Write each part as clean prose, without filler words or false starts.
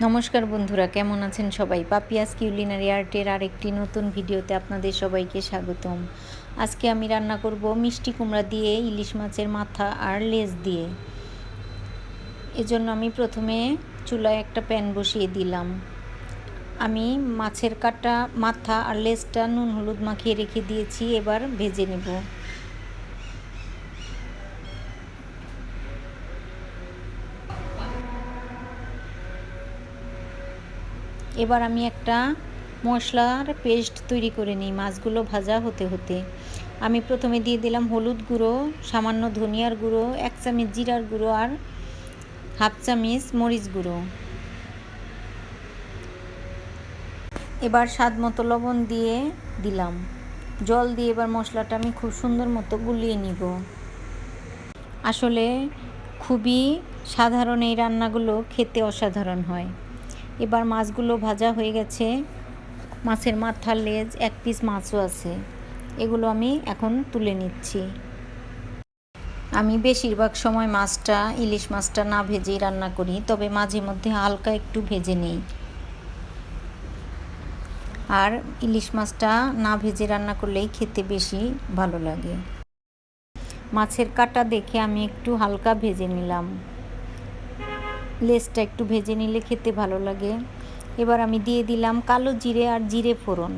নমস্কার বন্ধুরা, কেমন আছেন সবাই? পাপিয়াস কিউলিনারি আর্টের আরেকটি নতুন ভিডিওতে আপনাদের সবাইকে স্বাগতম। আজকে আমি রান্না করব মিষ্টি কুমড়া দিয়ে ইলিশ মাছের মাথা আর লেজ দিয়ে। এজন্য আমি প্রথমে চুলায় একটা প্যান বসিয়ে দিলাম। আমি মাছের কাটা মাথা আর লেজটা নুন হলুদ মাখিয়ে রেখে দিয়েছি, এবার ভেজে নেব। এবার আমি একটা মশলার পেস্ট তৈরি করে নিই মাছগুলো ভাজা হতে হতে। আমি প্রথমে দিয়ে দিলাম হলুদ গুঁড়ো, সামান্য ধনিয়ার গুঁড়ো, 1 চামচ জিরার গুঁড়ো আর হাফ চামচ মরিচ গুঁড়ো। এবার স্বাদ মতো লবণ দিয়ে দিলাম, জল দিয়ে এবার মশলাটা আমি খুব সুন্দর মতো গুলিয়ে নিব। আসলে খুবই সাধারণ এই রান্নাগুলো, খেতে অসাধারণ হয়। এবার মাছগুলো ভাজা হয়ে গেছে, মাছের মাথার লেজ 1 পিস মাছও আছে, এগুলো আমি এখন তুলে নিচ্ছি। আমি বেশিরভাগ সময় ইলিশ মাছটা না ভেজেই রান্না করি, তবে মাঝে মধ্যে হালকা একটু ভেজে নেই। আর ইলিশ মাছটা না ভেজে রান্না করলেই খেতে বেশি ভালো লাগে। মাছের কাটা দেখে আমি একটু হালকা ভেজে নিলাম, লেজটা একটু ভেজে নিলে খেতে ভালো লাগে। এবার আমি দিয়ে দিলাম কালো জিরে আর জিরে ফোড়ন।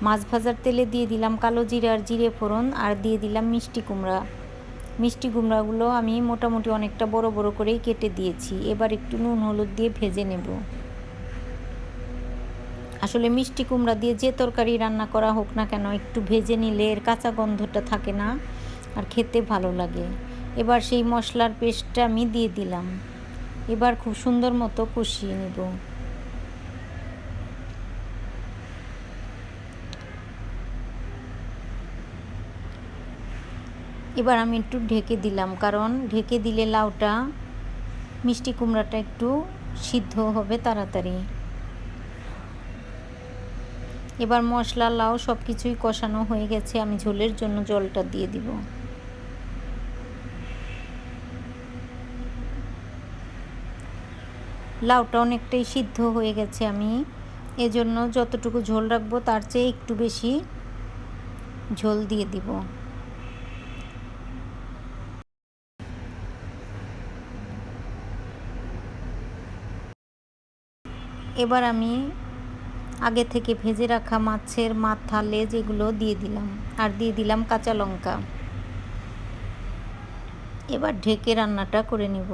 মাছ ভাজার তেলে দিয়ে দিলাম কালো জিরে আর জিরে ফোড়ন, আর দিয়ে দিলাম মিষ্টি কুমড়া। মিষ্টি কুমড়াগুলো আমি মোটামুটি অনেকটা বড় বড় করেই কেটে দিয়েছি। এবার একটু নুন হলুদ দিয়ে ভেজে নেব। আসলে মিষ্টি কুমড়া দিয়ে যে তরকারি রান্না করা হোক না কেন, একটু ভেজে নিলে এর কাঁচা গন্ধটা থাকে না আর খেতে ভালো লাগে। এবার সেই মশলার পেস্টটা আমি দিয়ে দিলাম। এবার খুব সুন্দর মতো কষিয়ে নেব। এবার আমি একটু ঢেকে দিলাম, কারণ ঢেকে দিলে লাউটা মিষ্টি কুমড়াটা একটু সিদ্ধ হবে তাড়াতাড়ি। এবার মশলা লাউ সব কিছুই কষানো হয়ে গেছে, আমি ঝোলের জন্য জলটা দিয়ে দিব। লাউটা অনেকটাই সিদ্ধ হয়ে গেছে, আমি এজন্য যতটুকু ঝোল রাখবো তার চেয়ে একটু বেশি ঝোল দিয়ে দিব। এবার আমি আগে থেকে ভেজে রাখা মাছের মাথা লেজ এগুলো দিয়ে দিলাম, আর দিয়ে দিলাম কাঁচা লঙ্কা। এবার ঢেকে রান্নাটা করে নিব।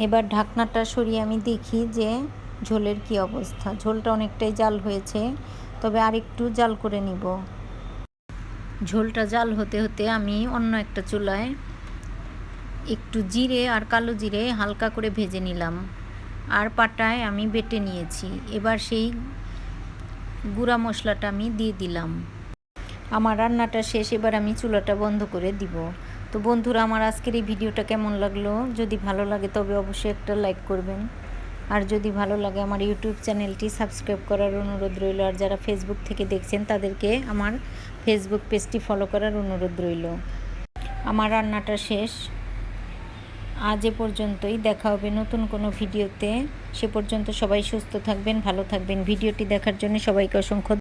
এবার ঢাকনাটা সরিয়ে আমি দেখি যে ঝোলের কি অবস্থা। ঝোলটা অনেকটাই জাল হয়েছে, তবে আর একটু জাল করে নিব। ঝোলটা জাল হতে হতে আমি অন্য একটা চুলায় একটু জিরে আর কালো জিরে হালকা করে ভেজে নিলাম, আর পাটায় আমি বেটে নিয়েছি। এবার সেই গুঁড়া মশলাটা আমি দিয়ে দিলাম। আমার রান্নাটা শেষ, এবার আমি চুলাটা বন্ধ করে দিব। তো বন্ধুরা, আমার আজকের এই ভিডিওটা কেমন লাগলো? যদি ভালো লাগে তবে অবশ্যই একটা লাইক করবেন, আর যদি ভালো লাগে আমার ইউটিউব চ্যানেলটি সাবস্ক্রাইব করার অনুরোধ রইল। আর যারা ফেসবুক থেকে দেখছেন তাদেরকে আমার ফেসবুক পেজটি ফলো করার অনুরোধ রইল। আমার রান্নাটা শেষ, আজ এ পর্যন্তই। দেখা হবে নতুন কোনো ভিডিওতে। সে পর্যন্ত সবাই সুস্থ থাকবেন, ভালো থাকবেন। ভিডিওটি দেখার জন্য সবাইকে অসংখ্য